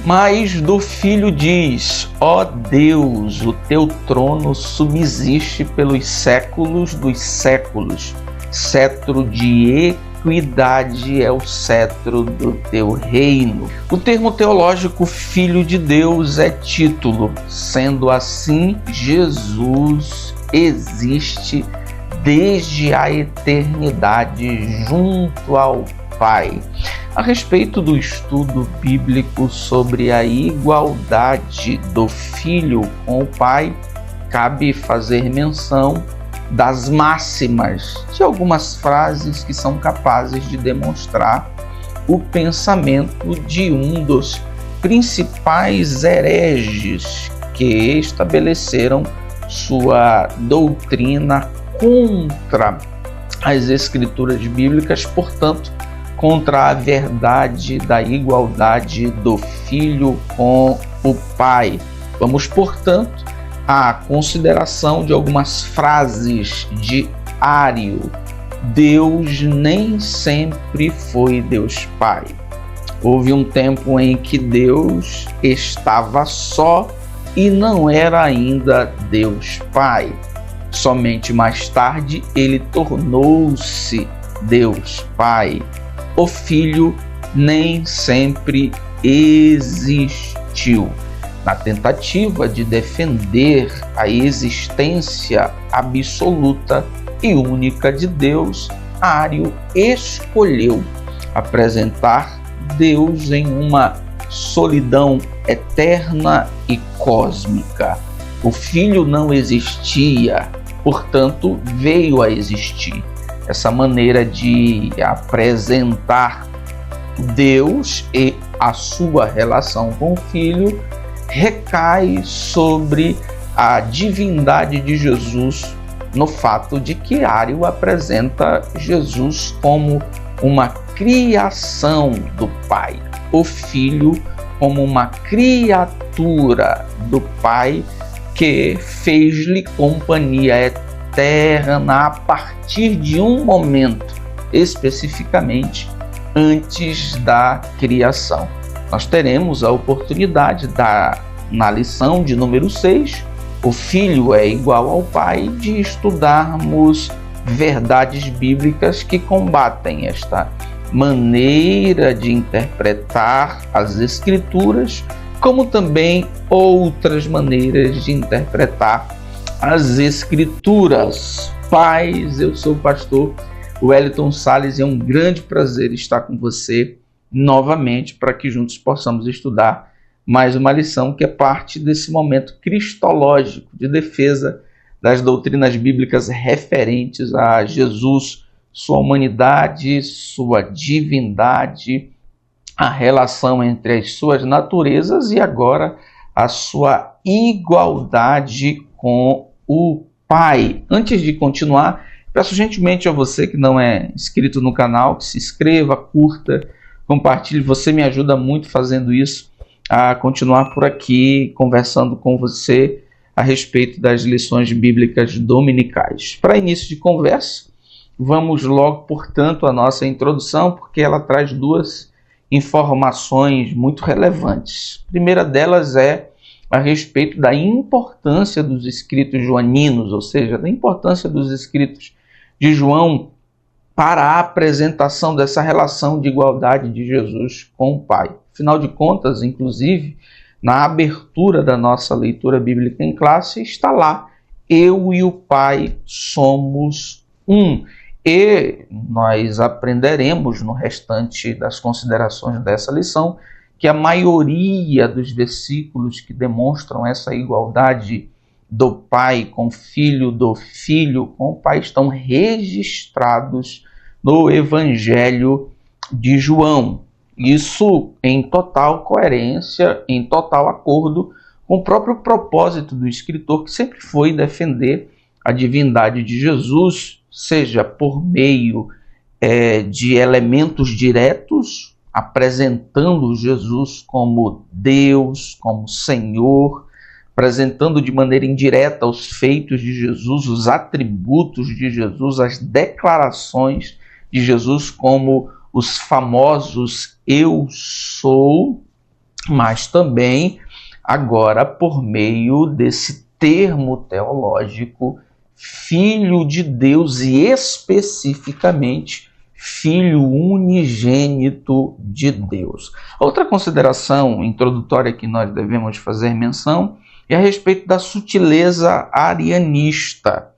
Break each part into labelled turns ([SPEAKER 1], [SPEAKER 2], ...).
[SPEAKER 1] Mas do Filho diz: ó Deus, o teu trono subsiste pelos séculos dos séculos. Cetro de equidade é o cetro do teu reino. O termo teológico Filho de Deus é título. Sendo assim, Jesus existe desde a eternidade junto ao Pai. A respeito do estudo bíblico sobre a igualdade do Filho com o Pai, cabe fazer menção das máximas, de algumas frases que são capazes de demonstrar o pensamento de um dos principais hereges que estabeleceram sua doutrina contra as escrituras bíblicas, portanto, contra a verdade da igualdade do Filho com o Pai. Vamos, portanto, à consideração de algumas frases de Ário. Deus nem sempre foi Deus Pai. Houve um tempo em que Deus estava só e não era ainda Deus Pai. Somente mais tarde ele tornou-se Deus Pai. O Filho nem sempre existiu. Na tentativa de defender a existência absoluta e única de Deus, Ário escolheu apresentar Deus em uma solidão eterna e cósmica. O Filho não existia, portanto, veio a existir. Essa maneira de apresentar Deus e a sua relação com o Filho recai sobre a divindade de Jesus, no fato de que Ário apresenta Jesus como uma criação do Pai, o Filho como uma criatura do Pai que fez-lhe companhia eterna a partir de um momento, especificamente antes da criação. Nós teremos a oportunidade na lição de número 6, o Filho é igual ao Pai, de estudarmos verdades bíblicas que combatem esta maneira de interpretar as Escrituras, como também outras maneiras de interpretar as Escrituras. Paz, eu sou o pastor Wellington Salles e é um grande prazer estar com você novamente para que juntos possamos estudar mais uma lição que é parte desse momento cristológico de defesa das doutrinas bíblicas referentes a Jesus, sua humanidade, sua divindade, a relação entre as suas naturezas e agora a sua igualdade com o Pai. Antes de continuar, peço gentilmente a você que não é inscrito no canal, que se inscreva, curta, compartilhe. Você me ajuda muito fazendo isso, a continuar por aqui conversando com você a respeito das lições bíblicas dominicais. Para início de conversa, vamos logo, portanto, à nossa introdução, porque ela traz duas informações muito relevantes. A primeira delas é a respeito da importância dos escritos joaninos, ou seja, da importância dos escritos de João para a apresentação dessa relação de igualdade de Jesus com o Pai. Afinal de contas, inclusive, na abertura da nossa leitura bíblica em classe, está lá: eu e o Pai somos um. E nós aprenderemos no restante das considerações dessa lição que a maioria dos versículos que demonstram essa igualdade do Pai com o Filho, do Filho com o Pai, estão registrados no Evangelho de João. Isso em total coerência, em total acordo com o próprio propósito do escritor, que sempre foi defender a divindade de Jesus, seja por meio de elementos diretos, apresentando Jesus como Deus, como Senhor, apresentando de maneira indireta os feitos de Jesus, os atributos de Jesus, as declarações de Jesus como os famosos eu sou, mas também agora por meio desse termo teológico, Filho de Deus e especificamente Filho unigênito de Deus. Outra consideração introdutória que nós devemos fazer menção é a respeito da sutileza arianista.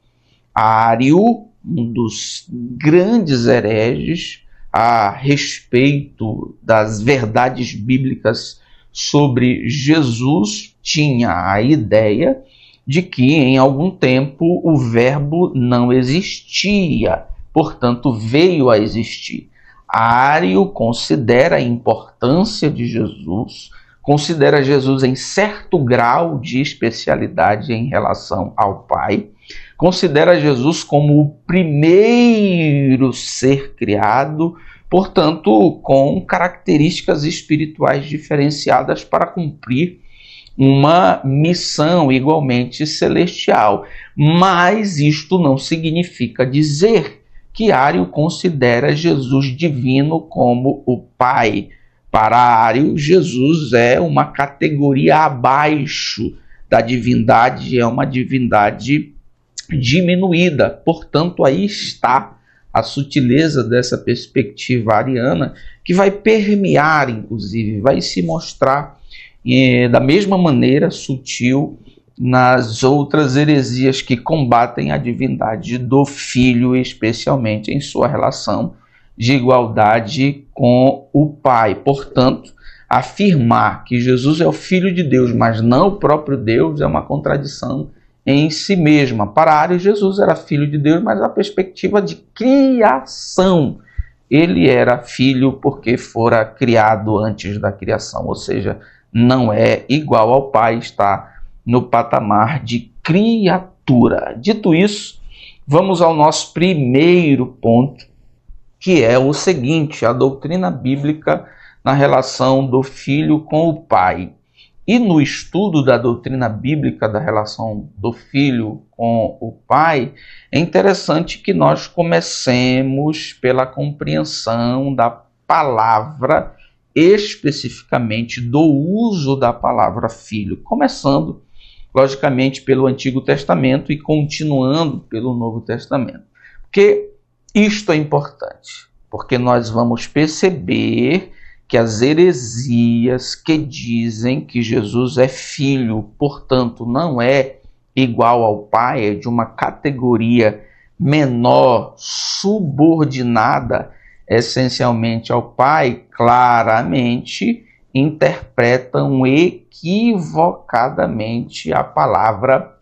[SPEAKER 1] Ário, um dos grandes hereges a respeito das verdades bíblicas sobre Jesus, tinha a ideia de que em algum tempo o verbo não existia, portanto veio a existir. Ário considera a importância de Jesus, considera Jesus em certo grau de especialidade em relação ao Pai, considera Jesus como o primeiro ser criado, portanto, com características espirituais diferenciadas para cumprir uma missão igualmente celestial. Mas isto não significa dizer que Ário considera Jesus divino como o Pai. Para Ário, Jesus é uma categoria abaixo da divindade, é uma divindade diminuída. Portanto, aí está a sutileza dessa perspectiva ariana, que vai permear, inclusive, vai se mostrar da mesma maneira sutil nas outras heresias que combatem a divindade do Filho, especialmente em sua relação de igualdade com o Pai. Portanto, afirmar que Jesus é o Filho de Deus, mas não o próprio Deus, é uma contradição em si mesma. Para Ário, Jesus era Filho de Deus, mas a perspectiva de criação. Ele era filho porque fora criado antes da criação, ou seja, não é igual ao Pai, está no patamar de criatura. Dito isso, vamos ao nosso primeiro ponto, que é o seguinte: a doutrina bíblica na relação do Filho com o Pai. E no estudo da doutrina bíblica da relação do Filho com o Pai, é interessante que nós comecemos pela compreensão da palavra, especificamente do uso da palavra Filho, começando, logicamente, pelo Antigo Testamento e continuando pelo Novo Testamento. Porque isto é importante, porque nós vamos perceber que as heresias que dizem que Jesus é filho, portanto não é igual ao Pai, é de uma categoria menor, subordinada essencialmente ao Pai, claramente interpretam equivocadamente a palavra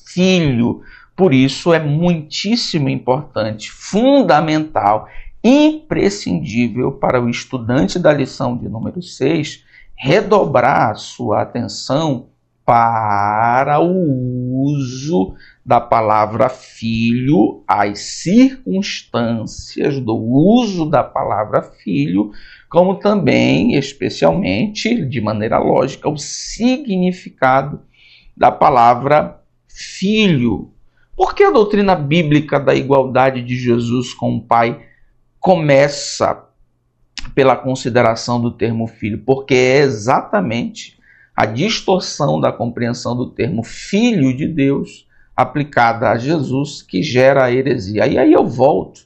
[SPEAKER 1] filho. Por isso é muitíssimo importante, fundamental, imprescindível para o estudante da lição de número 6 redobrar a sua atenção para o uso da palavra filho, as circunstâncias do uso da palavra filho, como também, especialmente, de maneira lógica, o significado da palavra filho. Por que a doutrina bíblica da igualdade de Jesus com o Pai começa pela consideração do termo filho? Porque é exatamente a distorção da compreensão do termo filho de Deus aplicada a Jesus que gera a heresia. E aí eu volto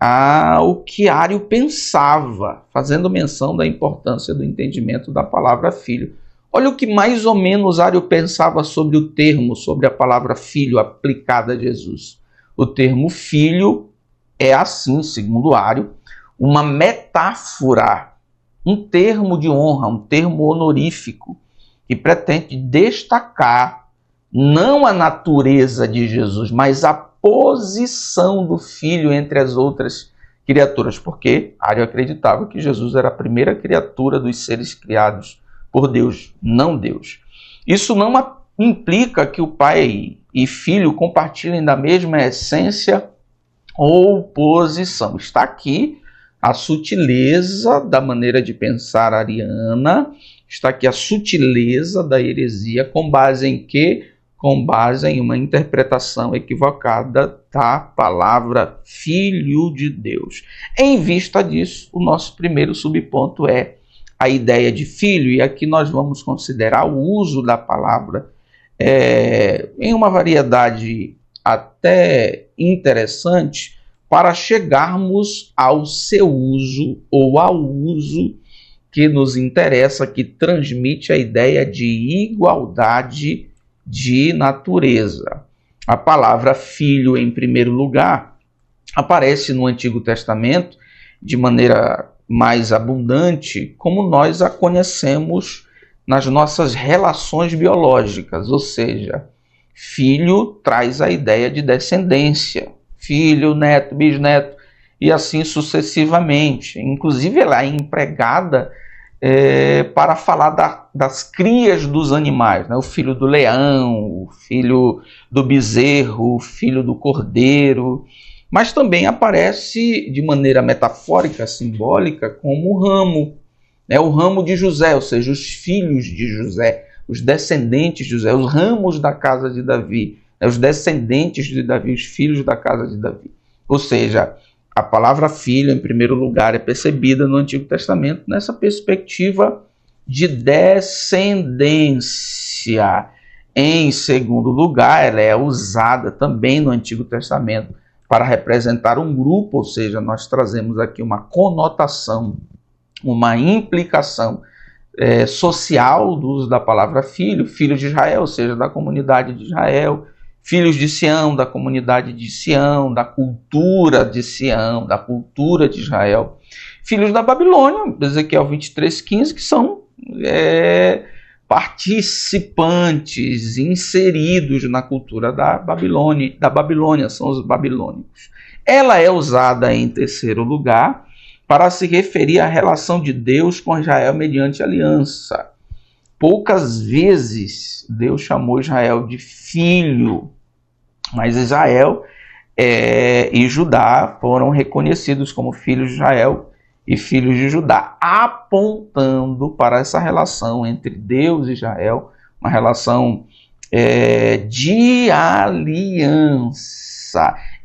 [SPEAKER 1] ao que Ário pensava, fazendo menção da importância do entendimento da palavra filho. Olha o que mais ou menos Ário pensava sobre o termo, sobre a palavra filho aplicada a Jesus. O termo filho é, assim, segundo Ário, uma metáfora, um termo de honra, um termo honorífico, que pretende destacar não a natureza de Jesus, mas a posição do Filho entre as outras criaturas, porque Ário acreditava que Jesus era a primeira criatura dos seres criados por Deus, não Deus. Isso não implica que o Pai e Filho compartilhem da mesma essência ou posição. Está aqui a sutileza da maneira de pensar ariana, está aqui a sutileza da heresia, com base em quê? Com base em uma interpretação equivocada da palavra Filho de Deus. Em vista disso, o nosso primeiro subponto é a ideia de filho, e aqui nós vamos considerar o uso da palavra em uma variedade até interessante para chegarmos ao seu uso ou ao uso que nos interessa, que transmite a ideia de igualdade de natureza. A palavra filho, em primeiro lugar, aparece no Antigo Testamento de maneira mais abundante, como nós a conhecemos nas nossas relações biológicas, ou seja, filho traz a ideia de descendência, filho, neto, bisneto, e assim sucessivamente. Inclusive, ela é empregada para falar das crias dos animais, né? O filho do leão, o filho do bezerro, o filho do cordeiro, mas também aparece de maneira metafórica, simbólica, como o ramo, né? O ramo de José, ou seja, os filhos de José, os descendentes de José, os ramos da casa de Davi, né? Os descendentes de Davi, os filhos da casa de Davi. Ou seja, a palavra filho, em primeiro lugar, é percebida no Antigo Testamento nessa perspectiva de descendência. Em segundo lugar, ela é usada também no Antigo Testamento para representar um grupo, ou seja, nós trazemos aqui uma conotação, uma implicação social do uso da palavra filho, filho de Israel, ou seja, da comunidade de Israel, filhos de Sião, da comunidade de Sião, da cultura de Sião, da cultura de Israel. Filhos da Babilônia, Ezequiel 23:15, que são participantes, inseridos na cultura da Babilônia, são os babilônicos. Ela é usada, em terceiro lugar, para se referir à relação de Deus com Israel mediante aliança. Poucas vezes Deus chamou Israel de filho, mas Israel e Judá foram reconhecidos como filhos de Israel e filhos de Judá, apontando para essa relação entre Deus e Israel, uma relação de aliança.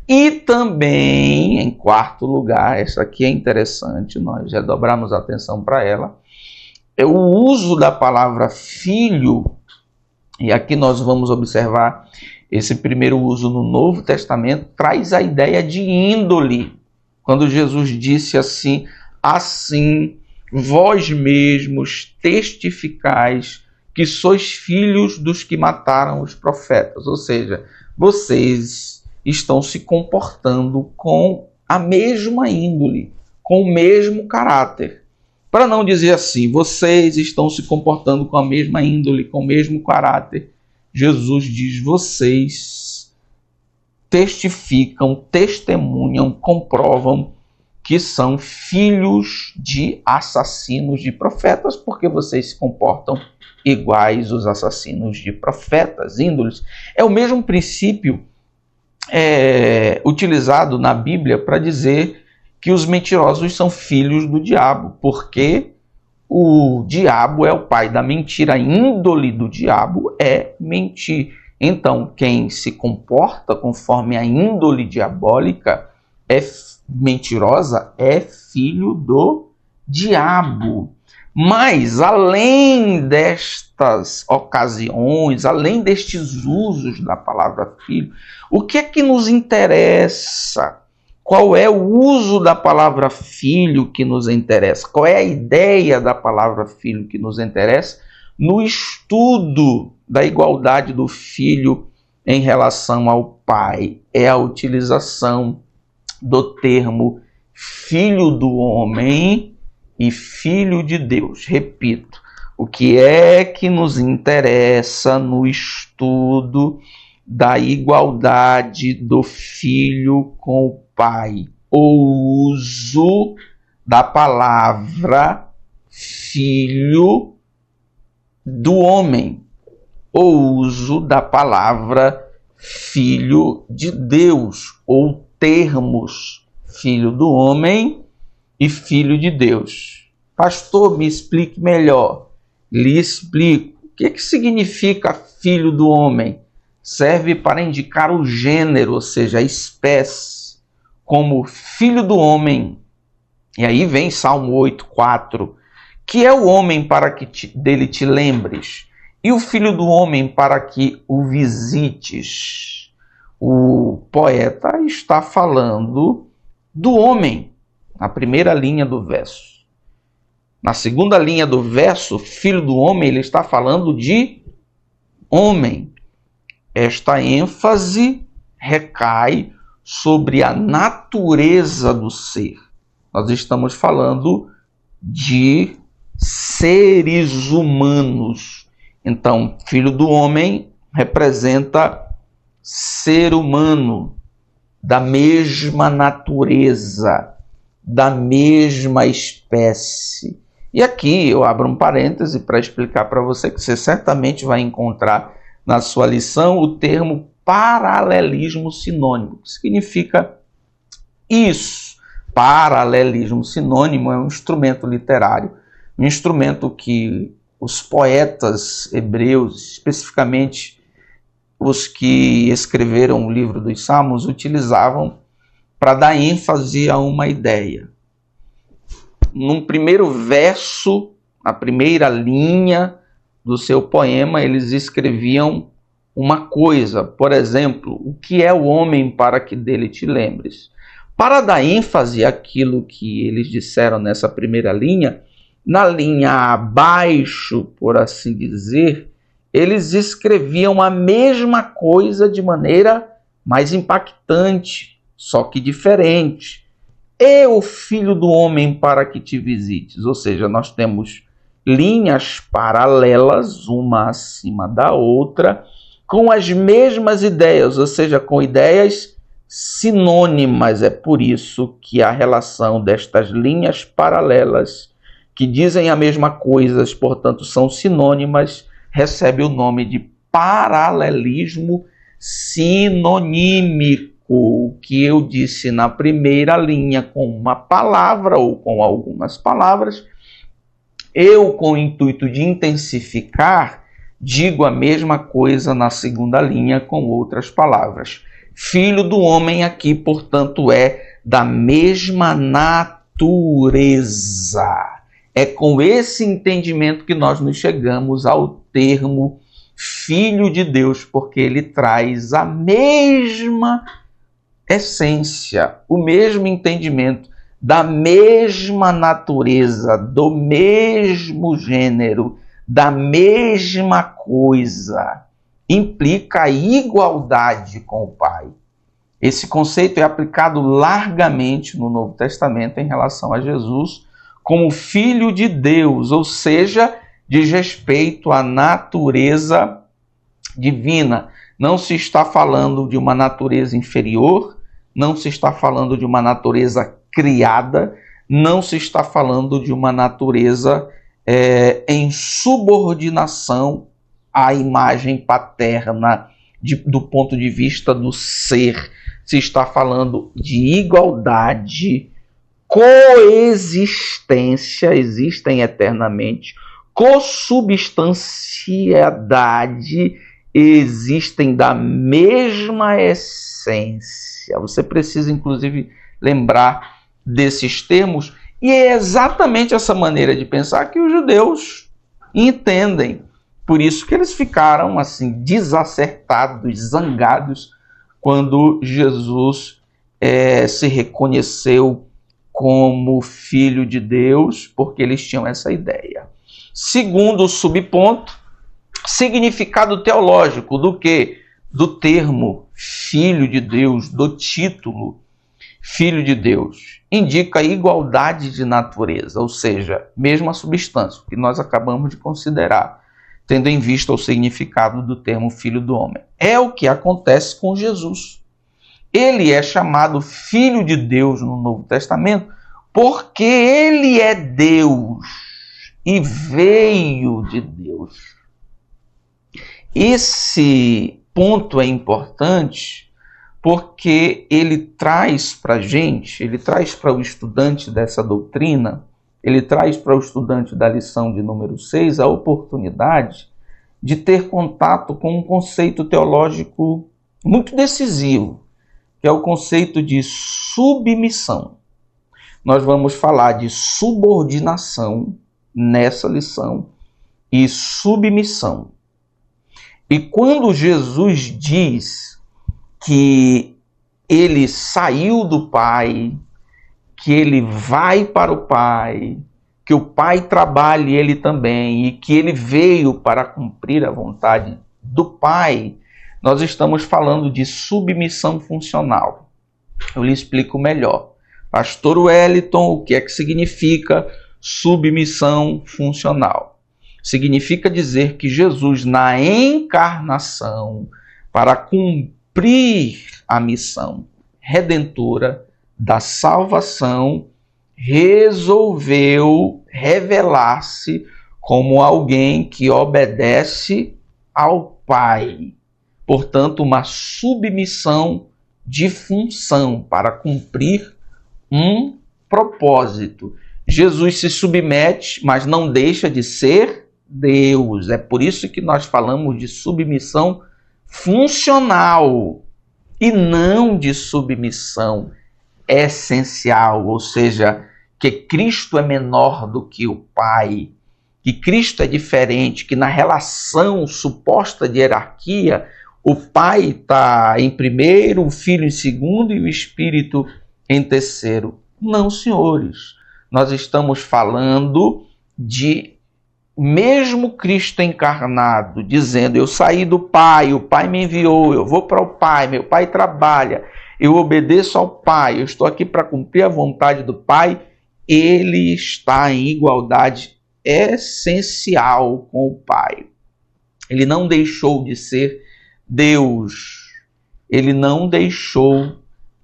[SPEAKER 1] E também, em quarto lugar, essa aqui é interessante, nós redobramos a atenção para ela, é o uso da palavra filho, e aqui nós vamos observar esse primeiro uso no Novo Testamento, traz a ideia de índole. Quando Jesus disse assim, vós mesmos testificais que sois filhos dos que mataram os profetas. Ou seja, vocês estão se comportando com a mesma índole, com o mesmo caráter. Para não dizer assim, vocês estão se comportando com a mesma índole, com o mesmo caráter, Jesus diz, vocês testificam, testemunham, comprovam que são filhos de assassinos de profetas, porque vocês se comportam iguais os assassinos de profetas, índoles. É o mesmo princípio utilizado na Bíblia para dizer que os mentirosos são filhos do diabo, porque o diabo é o pai da mentira, a índole do diabo é mentir. Então, quem se comporta conforme a índole diabólica mentirosa é filho do diabo. Mas, além destas ocasiões, além destes usos da palavra filho, o que é que nos interessa? Qual é o uso da palavra filho que nos interessa? Qual é a ideia da palavra filho que nos interessa? No estudo da igualdade do filho em relação ao pai. É a utilização do termo filho do homem e filho de Deus. Repito, o que é que nos interessa no estudo da igualdade do filho com o pai? O uso da palavra filho do homem, o uso da palavra filho de Deus, ou termos filho do homem e filho de Deus. Pastor, me explique melhor. Lhe explico. O que significa filho do homem? Serve para indicar o gênero, ou seja, a espécie, como filho do homem. E aí vem Salmo 8:4, Que é o homem para que dele te lembres, e o filho do homem para que o visites. O poeta está falando do homem, na primeira linha do verso. Na segunda linha do verso, filho do homem, ele está falando de homem. Esta ênfase recai sobre a natureza do ser. Nós estamos falando de seres humanos. Então, filho do homem representa ser humano, da mesma natureza, da mesma espécie. E aqui eu abro um parêntese para explicar para você que você certamente vai encontrar na sua lição o termo paralelismo sinônimo, que significa isso. Paralelismo sinônimo é um instrumento literário, um instrumento que os poetas hebreus, especificamente os que escreveram o livro dos Salmos, utilizavam para dar ênfase a uma ideia. Num primeiro verso, na primeira linha do seu poema, eles escreviam uma coisa, por exemplo, o que é o homem para que dele te lembres? Para dar ênfase àquilo que eles disseram nessa primeira linha, na linha abaixo, por assim dizer, eles escreviam a mesma coisa de maneira mais impactante, só que diferente. E o filho do homem para que te visites. Ou seja, nós temos linhas paralelas, uma acima da outra, com as mesmas ideias, ou seja, com ideias sinônimas. É por isso que a relação destas linhas paralelas, que dizem a mesma coisa, portanto são sinônimas, recebe o nome de paralelismo sinonímico. O que eu disse na primeira linha com uma palavra ou com algumas palavras, eu, com o intuito de intensificar, digo a mesma coisa na segunda linha com outras palavras. Filho do homem aqui, portanto, é da mesma natureza. É com esse entendimento que nós nos chegamos ao termo Filho de Deus, porque ele traz a mesma essência, o mesmo entendimento, da mesma natureza, do mesmo gênero, da mesma coisa. Implica a igualdade com o Pai. Esse conceito é aplicado largamente no Novo Testamento em relação a Jesus como Filho de Deus, ou seja, diz respeito à natureza divina. Não se está falando de uma natureza inferior, não se está falando de uma natureza criada, não se está falando de uma natureza em subordinação à imagem paterna do ponto de vista do ser. Se está falando de igualdade, coexistência, existem eternamente, consubstancialidade, existem da mesma essência. Você precisa, inclusive, lembrar desses termos, e é exatamente essa maneira de pensar que os judeus entendem. Por isso que eles ficaram assim desacertados, zangados, quando Jesus se reconheceu como Filho de Deus, porque eles tinham essa ideia. Segundo subponto, significado teológico do quê? Do termo Filho de Deus, do título Filho de Deus. Indica a igualdade de natureza, ou seja, mesma substância, que nós acabamos de considerar, tendo em vista o significado do termo Filho do Homem. É o que acontece com Jesus. Ele é chamado Filho de Deus no Novo Testamento porque ele é Deus e veio de Deus. Esse ponto é importante porque ele traz para a gente, ele traz para o estudante dessa doutrina, ele traz para o estudante da lição de número 6 a oportunidade de ter contato com um conceito teológico muito decisivo, que é o conceito de submissão. Nós vamos falar de subordinação nessa lição e submissão. E quando Jesus diz que ele saiu do Pai, que ele vai para o Pai, que o Pai trabalha ele também, e que ele veio para cumprir a vontade do Pai, nós estamos falando de submissão funcional. Eu lhe explico melhor. Pastor Wellington, o que é que significa submissão funcional? Significa dizer que Jesus, na encarnação, para cumprir a missão redentora da salvação, resolveu revelar-se como alguém que obedece ao Pai. Portanto, uma submissão de função para cumprir um propósito. Jesus se submete, mas não deixa de ser Deus. É por isso que nós falamos de submissão funcional e não de submissão essencial, ou seja, que Cristo é menor do que o Pai, que Cristo é diferente, que na relação suposta de hierarquia, o Pai está em primeiro, o Filho em segundo e o Espírito em terceiro. Não, senhores. Nós estamos falando de mesmo Cristo encarnado, dizendo, eu saí do Pai, o Pai me enviou, eu vou para o Pai, meu Pai trabalha, eu obedeço ao Pai, eu estou aqui para cumprir a vontade do Pai. Ele está em igualdade essencial com o Pai. Ele não deixou de ser Deus. Ele não deixou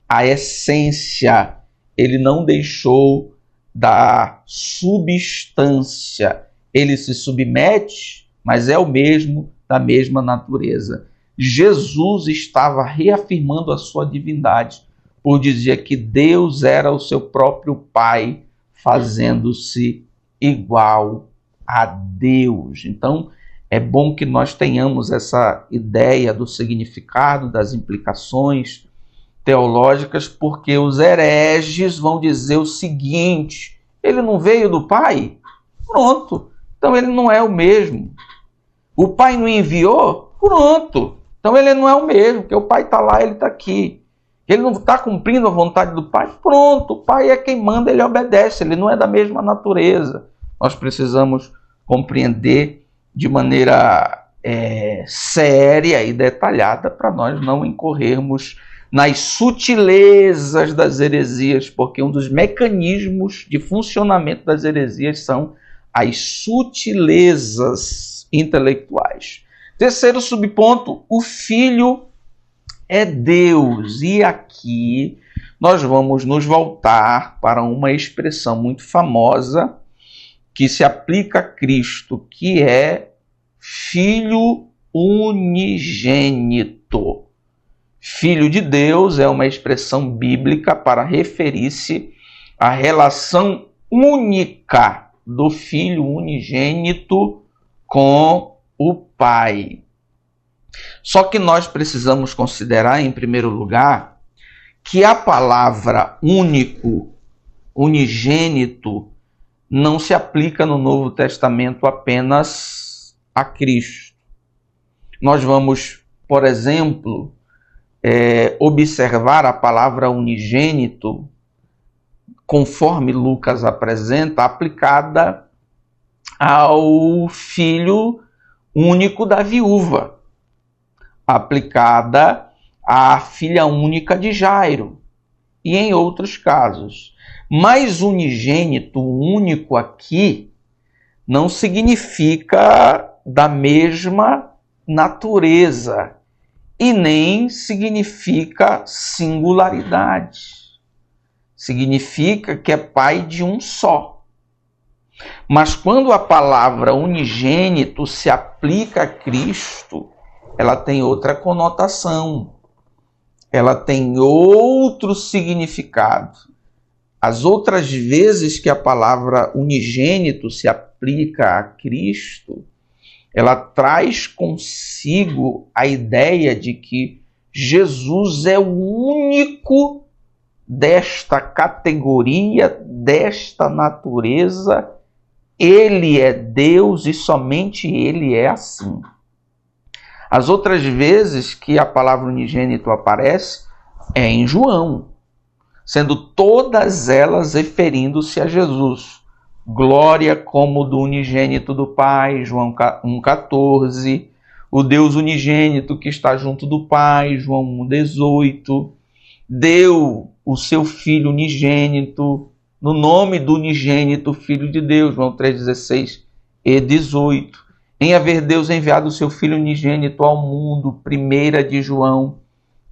[SPEAKER 1] a essência. Ele não deixou da substância. Ele se submete, mas é o mesmo, da mesma natureza. Jesus estava reafirmando a sua divindade, por dizer que Deus era o seu próprio Pai, fazendo-se igual a Deus. Então, é bom que nós tenhamos essa ideia do significado, das implicações teológicas, porque os hereges vão dizer o seguinte: ele não veio do Pai? Pronto, então ele não é o mesmo. O Pai não enviou? Pronto, então ele não é o mesmo, porque o Pai está lá, ele está aqui. Ele não está cumprindo a vontade do Pai? Pronto, o Pai é quem manda, ele obedece, ele não é da mesma natureza. Nós precisamos compreender de maneira séria e detalhada para nós não incorrermos nas sutilezas das heresias, porque um dos mecanismos de funcionamento das heresias são as sutilezas intelectuais. Terceiro subponto, o Filho é Deus. E aqui nós vamos nos voltar para uma expressão muito famosa que se aplica a Cristo, que é Filho unigênito. Filho de Deus é uma expressão bíblica para referir-se à relação única do Filho unigênito com o Pai. Só que nós precisamos considerar, em primeiro lugar, que a palavra único, unigênito, não se aplica no Novo Testamento apenas a Cristo. Nós vamos, por exemplo, observar a palavra unigênito, conforme Lucas apresenta, aplicada ao filho único da viúva, aplicada à filha única de Jairo e em outros casos. Mas unigênito, único aqui, não significa da mesma natureza e nem significa singularidade. Significa que é pai de um só. Mas quando a palavra unigênito se aplica a Cristo, ela tem outra conotação. Ela tem outro significado. As outras vezes que a palavra unigênito se aplica a Cristo, ela traz consigo a ideia de que Jesus é o único desta categoria, desta natureza, Ele é Deus e somente Ele é assim. As outras vezes que a palavra unigênito aparece é em João, sendo todas elas referindo-se a Jesus. Glória como do unigênito do Pai, João 1,14. O Deus unigênito que está junto do Pai, João 1,18. Deu o seu Filho unigênito, no nome do unigênito Filho de Deus, João 3,16 e 18. Em haver Deus enviado o seu Filho unigênito ao mundo, 1 de João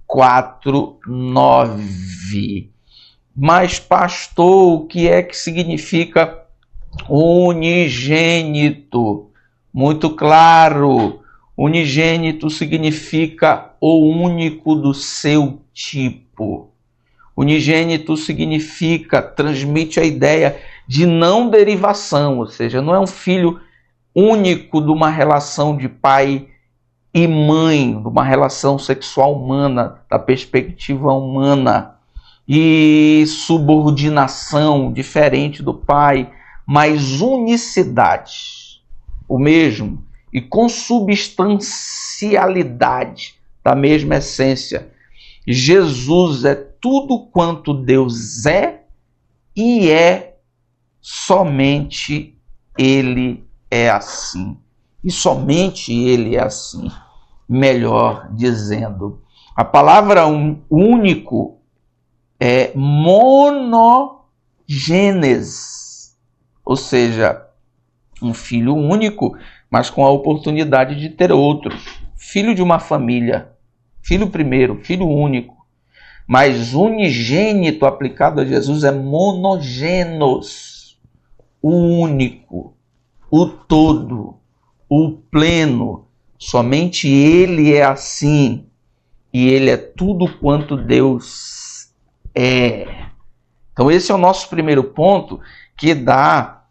[SPEAKER 1] 4,9. Mas, pastor, o que é que significa unigênito? Muito claro, unigênito significa o único do seu tipo. Unigênito significa, transmite a ideia de não derivação, ou seja, não é um filho único de uma relação de pai e mãe, de uma relação sexual humana, da perspectiva humana, e subordinação diferente do pai, mas unicidade, o mesmo, e consubstancialidade da mesma essência. Jesus é tudo quanto Deus é e é somente Ele é assim. E somente Ele é assim. Melhor dizendo, a palavra único é monogênese, ou seja, um filho único, mas com a oportunidade de ter outros. Filho de uma família, filho primeiro, filho único. Mas unigênito aplicado a Jesus é monogênos, o único, o todo, o pleno. Somente Ele é assim. E Ele é tudo quanto Deus é. Então esse é o nosso primeiro ponto, que dá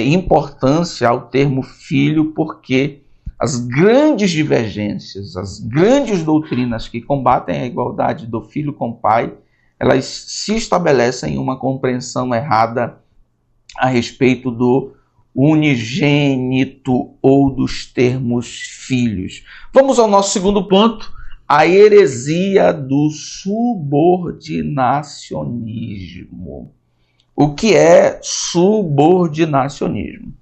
[SPEAKER 1] importância ao termo filho, porque as grandes divergências, as grandes doutrinas que combatem a igualdade do filho com o pai, elas se estabelecem em uma compreensão errada a respeito do unigênito ou dos termos filhos. Vamos ao nosso segundo ponto, a heresia do subordinacionismo. O que é subordinacionismo?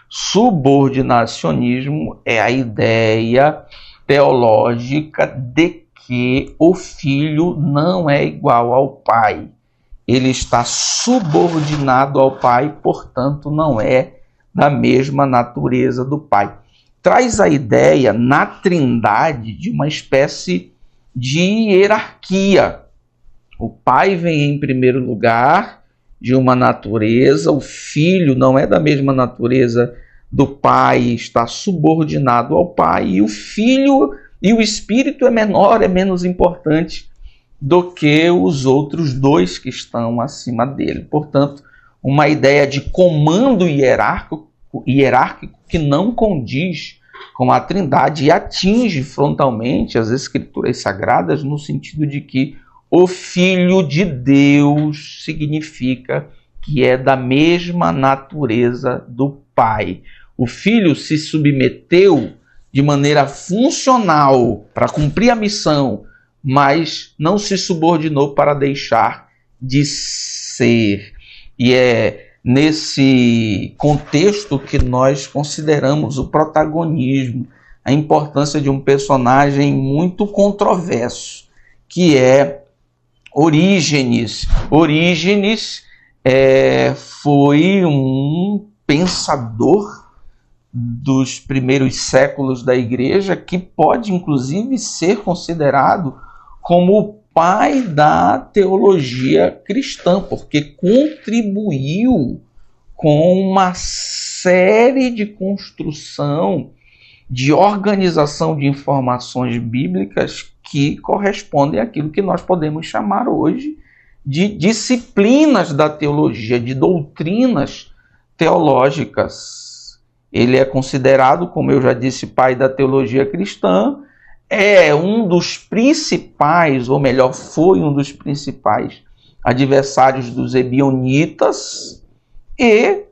[SPEAKER 1] Subordinacionismo é a ideia teológica de que o filho não é igual ao pai. Ele está subordinado ao pai, portanto, não é da mesma natureza do pai. Traz a ideia na Trindade de uma espécie de hierarquia. O pai vem em primeiro lugar de uma natureza, o filho não é da mesma natureza do pai, está subordinado ao pai, e o filho e o espírito é menor, é menos importante do que os outros dois que estão acima dele. Portanto, uma ideia de comando hierárquico que não condiz com a Trindade e atinge frontalmente as Escrituras Sagradas no sentido de que o Filho de Deus significa que é da mesma natureza do Pai. O Filho se submeteu de maneira funcional para cumprir a missão, mas não se subordinou para deixar de ser. E é nesse contexto que nós consideramos o protagonismo, a importância de um personagem muito controverso, que é Orígenes. Orígenes foi um pensador dos primeiros séculos da igreja que pode, inclusive, ser considerado como o pai da teologia cristã, porque contribuiu com uma série de construção, de organização de informações bíblicas que correspondem àquilo que nós podemos chamar hoje de disciplinas da teologia, de doutrinas teológicas. Ele é considerado, como eu já disse, pai da teologia cristã, é um dos principais, ou melhor, foi um dos principais adversários dos ebionitas e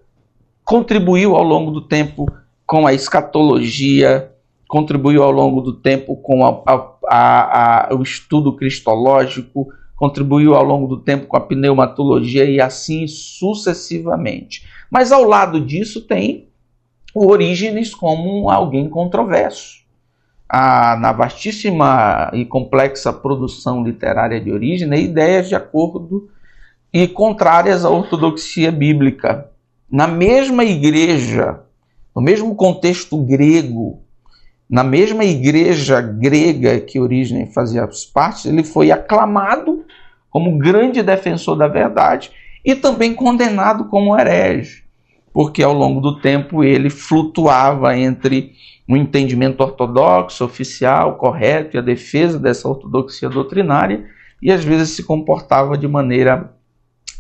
[SPEAKER 1] contribuiu ao longo do tempo com a escatologia, contribuiu ao longo do tempo com o estudo cristológico, contribuiu ao longo do tempo com a pneumatologia e assim sucessivamente. Mas ao lado disso tem o Orígenes como alguém controverso. Na vastíssima e complexa produção literária de Orígenes, ideias de acordo e contrárias à ortodoxia bíblica. Na mesma igreja, no mesmo contexto grego, na mesma igreja grega que Orígenes fazia parte, ele foi aclamado como grande defensor da verdade e também condenado como herege, porque ao longo do tempo ele flutuava entre um entendimento ortodoxo, oficial, correto e a defesa dessa ortodoxia doutrinária e às vezes se comportava de maneira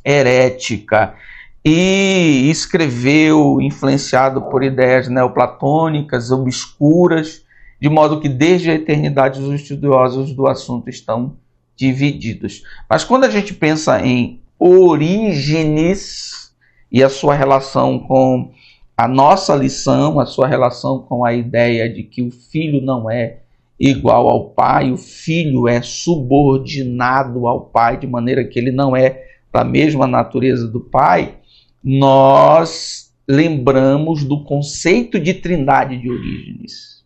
[SPEAKER 1] herética. E escreveu influenciado por ideias neoplatônicas, obscuras, de modo que desde a eternidade os estudiosos do assunto estão divididos. Mas quando a gente pensa em Orígenes e a sua relação com a nossa lição, a sua relação com a ideia de que o filho não é igual ao pai, o filho é subordinado ao pai, de maneira que ele não é da mesma natureza do pai, nós lembramos do conceito de trindade de Orígenes.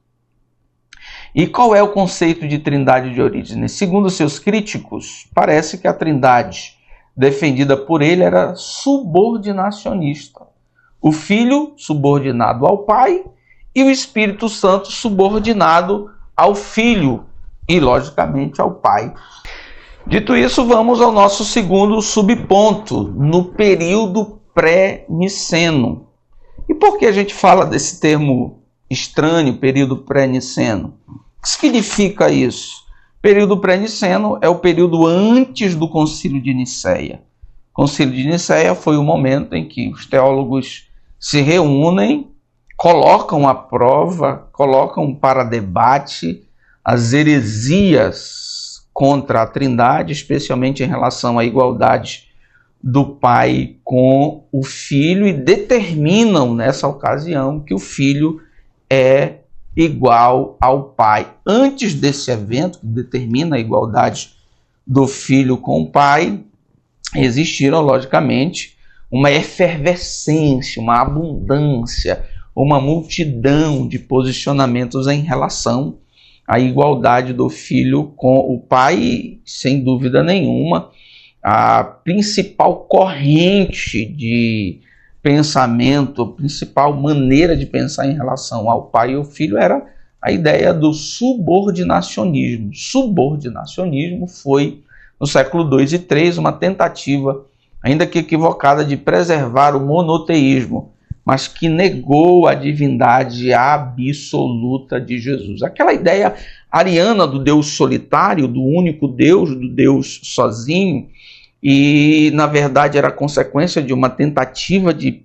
[SPEAKER 1] E qual é o conceito de trindade de Orígenes? Segundo seus críticos, parece que a trindade defendida por ele era subordinacionista. O Filho subordinado ao Pai e o Espírito Santo subordinado ao Filho e, logicamente, ao Pai. Dito isso, vamos ao nosso segundo subponto, no período pré-niceno. E por que a gente fala desse termo estranho, período pré-niceno? O que significa isso? Período pré-niceno é o período antes do Concílio de Nicéia. O Concílio de Nicéia foi o momento em que os teólogos se reúnem, colocam à prova, colocam para debate as heresias contra a Trindade, especialmente em relação à igualdade do Pai com o Filho, e determinam nessa ocasião que o Filho é igual ao Pai. Antes desse evento, que determina a igualdade do Filho com o Pai, existiram, logicamente, uma efervescência, uma abundância, uma multidão de posicionamentos em relação à igualdade do Filho com o Pai. Sem dúvida nenhuma, a principal corrente de pensamento, a principal maneira de pensar em relação ao Pai e ao Filho era a ideia do subordinacionismo. Subordinacionismo foi, no século II e III, uma tentativa, ainda que equivocada, de preservar o monoteísmo, mas que negou a divindade absoluta de Jesus. Aquela ideia ariana do Deus solitário, do único Deus, do Deus sozinho, e, na verdade, era consequência de uma tentativa de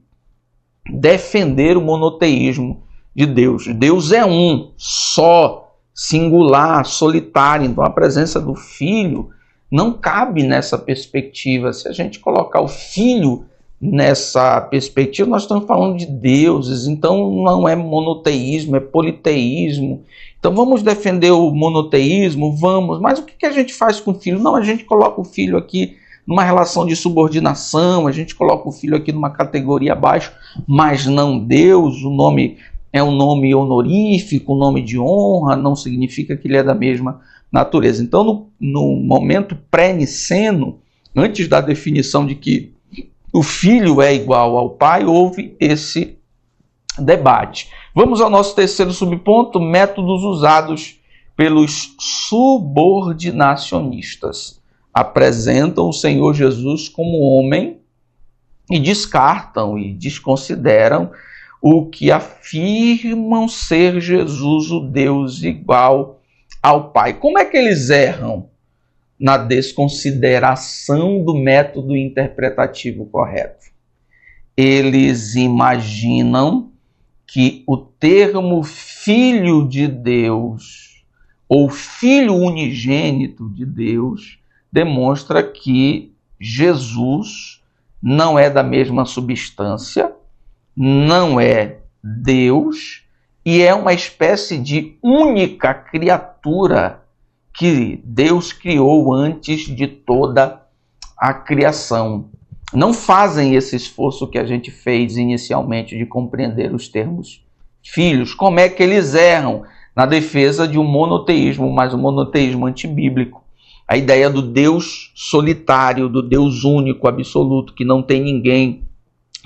[SPEAKER 1] defender o monoteísmo de Deus. Deus é um, só, singular, solitário. Então, a presença do Filho não cabe nessa perspectiva. Se a gente colocar o Filho nessa perspectiva, nós estamos falando de deuses. Então, não é monoteísmo, é politeísmo. Então, vamos defender o monoteísmo? Vamos. Mas o que a gente faz com o Filho? Não, a gente coloca o Filho aqui numa relação de subordinação, a gente coloca o Filho aqui numa categoria abaixo, mas não Deus. O nome é um nome honorífico, um nome de honra, não significa que ele é da mesma natureza. Então, no momento pré-niceno, antes da definição de que o Filho é igual ao Pai, houve esse debate. Vamos ao nosso terceiro subponto, métodos usados pelos subordinacionistas. Apresentam o Senhor Jesus como homem e descartam e desconsideram o que afirmam ser Jesus, o Deus igual ao Pai. Como é que eles erram na desconsideração do método interpretativo correto? Eles imaginam que o termo Filho de Deus ou Filho unigênito de Deus demonstra que Jesus não é da mesma substância, não é Deus e é uma espécie de única criatura que Deus criou antes de toda a criação. Não fazem esse esforço que a gente fez inicialmente de compreender os termos filhos. Como é que eles erram na defesa de um monoteísmo, mas um monoteísmo antibíblico? A ideia do Deus solitário, do Deus único, absoluto, que não tem ninguém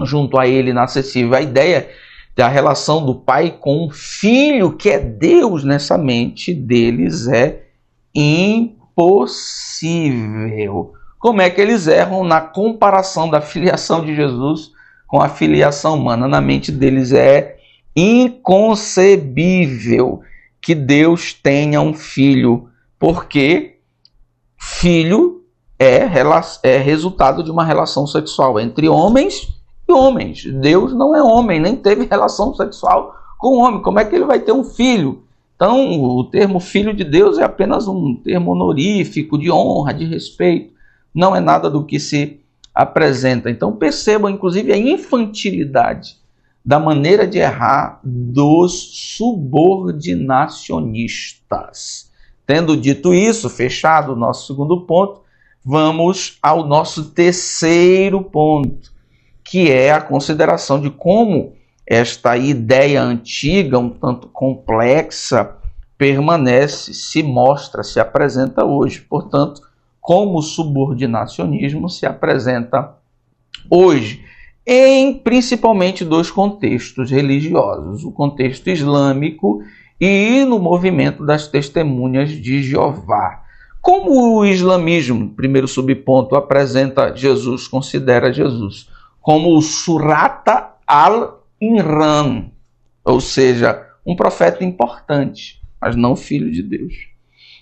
[SPEAKER 1] junto a ele inacessível. A ideia da relação do pai com o filho, que é Deus, nessa mente deles é impossível. Como é que eles erram na comparação da filiação de Jesus com a filiação humana? Na mente deles é inconcebível que Deus tenha um filho, porque filho é resultado de uma relação sexual entre homens e homens. Deus não é homem, nem teve relação sexual com homem. Como é que ele vai ter um filho? Então, o termo filho de Deus é apenas um termo honorífico, de honra, de respeito. Não é nada do que se apresenta. Então, percebam, inclusive, a infantilidade da maneira de errar dos subordinacionistas. Tendo dito isso, fechado o nosso segundo ponto, vamos ao nosso terceiro ponto, que é a consideração de como esta ideia antiga, um tanto complexa, permanece, se mostra, se apresenta hoje. Portanto, como o subordinacionismo se apresenta hoje, em principalmente dois contextos religiosos, o contexto islâmico e no movimento das testemunhas de Jeová. Como o islamismo, primeiro subponto, apresenta Jesus, considera Jesus como o Surata al-Imran, ou seja, um profeta importante, mas não filho de Deus.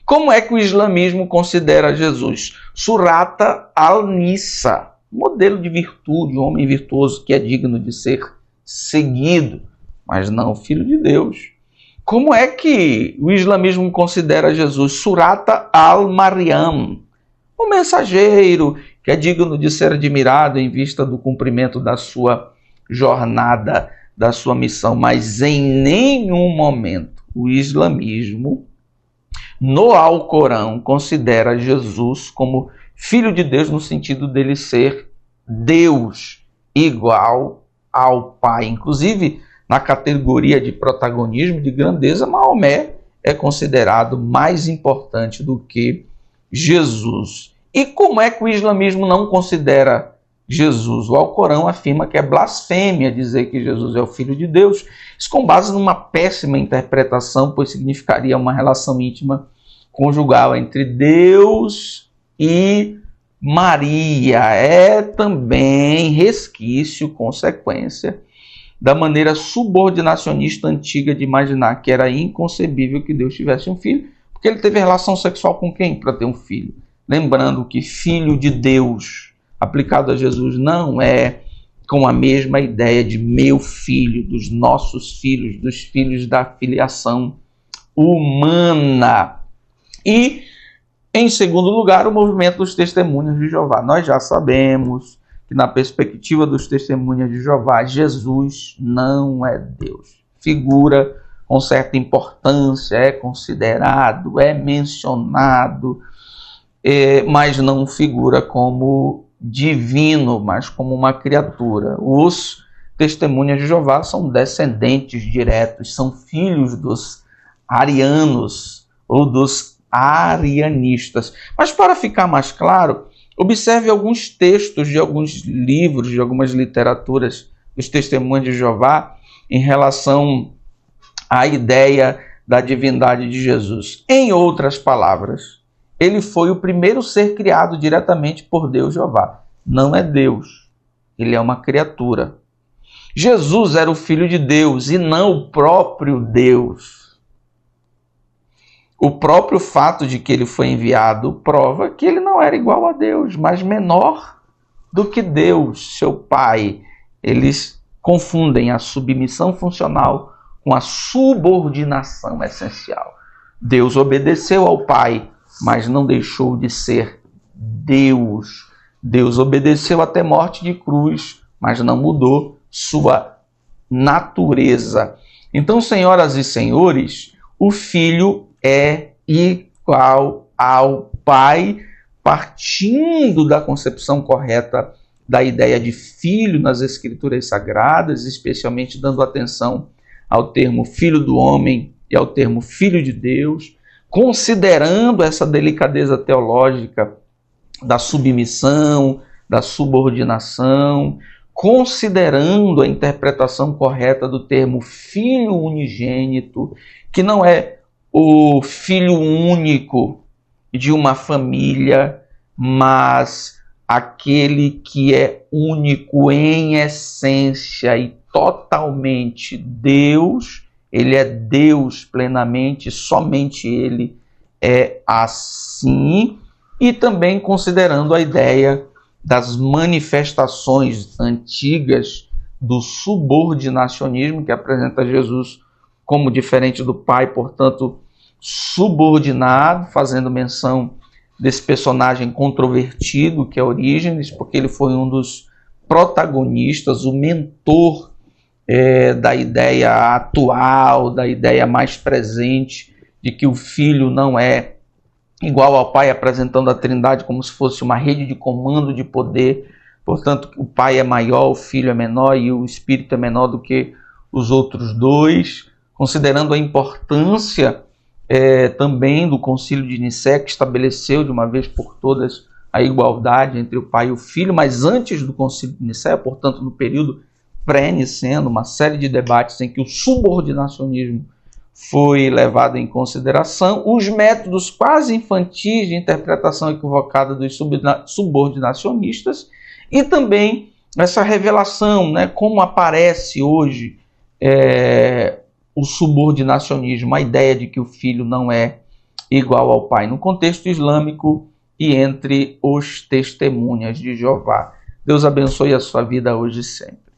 [SPEAKER 1] Como é que o islamismo considera Jesus? Surata al-Nisa, modelo de virtude, um homem virtuoso que é digno de ser seguido, mas não filho de Deus. Como é que o islamismo considera Jesus? Surata al-Maryam, um mensageiro que é digno de ser admirado em vista do cumprimento da sua jornada, da sua missão, mas em nenhum momento o islamismo, no Alcorão, considera Jesus como filho de Deus no sentido dele ser Deus igual ao Pai. Inclusive, na categoria de protagonismo, de grandeza, Maomé é considerado mais importante do que Jesus. E como é que o islamismo não considera Jesus? O Alcorão afirma que é blasfêmia dizer que Jesus é o Filho de Deus. Isso com base numa péssima interpretação, pois significaria uma relação íntima conjugal entre Deus e Maria. É também resquício, consequência da maneira subordinacionista antiga de imaginar que era inconcebível que Deus tivesse um filho, porque ele teve relação sexual com quem para ter um filho? Lembrando que filho de Deus, aplicado a Jesus, não é com a mesma ideia de meu filho, dos nossos filhos, dos filhos da filiação humana. E, em segundo lugar, o movimento dos testemunhas de Jeová. Nós já sabemos que, na perspectiva dos testemunhas de Jeová, Jesus não é Deus. Figura com certa importância, é considerado, é mencionado, mas não figura como divino, mas como uma criatura. Os testemunhas de Jeová são descendentes diretos, são filhos dos arianos ou dos arianistas. Mas para ficar mais claro, observe alguns textos de alguns livros, de algumas literaturas dos testemunhas de Jeová em relação à ideia da divindade de Jesus. Em outras palavras, ele foi o primeiro ser criado diretamente por Deus Jeová. Não é Deus, ele é uma criatura. Jesus era o Filho de Deus e não o próprio Deus. O próprio fato de que ele foi enviado prova que ele não era igual a Deus, mas menor do que Deus, seu Pai. Eles confundem a submissão funcional com a subordinação essencial. Deus obedeceu ao Pai, mas não deixou de ser Deus. Deus obedeceu até morte de cruz, mas não mudou sua natureza. Então, senhoras e senhores, o Filho é igual ao Pai, partindo da concepção correta da ideia de filho nas Escrituras Sagradas, especialmente dando atenção ao termo filho do homem e ao termo filho de Deus, considerando essa delicadeza teológica da submissão, da subordinação, considerando a interpretação correta do termo filho unigênito, que não é o filho único de uma família, mas aquele que é único em essência e totalmente Deus. Ele é Deus plenamente, somente Ele é assim. E também considerando a ideia das manifestações antigas do subordinacionismo, que apresenta Jesus como diferente do Pai, portanto, subordinado, fazendo menção desse personagem controvertido que é Orígenes, porque ele foi um dos protagonistas, o mentor da ideia atual, da ideia mais presente, de que o Filho não é igual ao Pai, apresentando a Trindade como se fosse uma rede de comando de poder. Portanto, o Pai é maior, o Filho é menor e o Espírito é menor do que os outros dois, considerando a importância também do Concílio de Nicéia, que estabeleceu de uma vez por todas a igualdade entre o Pai e o Filho, mas antes do Concílio de Nicéia, portanto, no período pré-niceno, uma série de debates em que o subordinacionismo foi levado em consideração, os métodos quase infantis de interpretação equivocada dos subordinacionistas e também essa revelação, né, como aparece hoje o subordinacionismo, a ideia de que o filho não é igual ao pai, no contexto islâmico e entre os testemunhas de Jeová. Deus abençoe a sua vida hoje e sempre.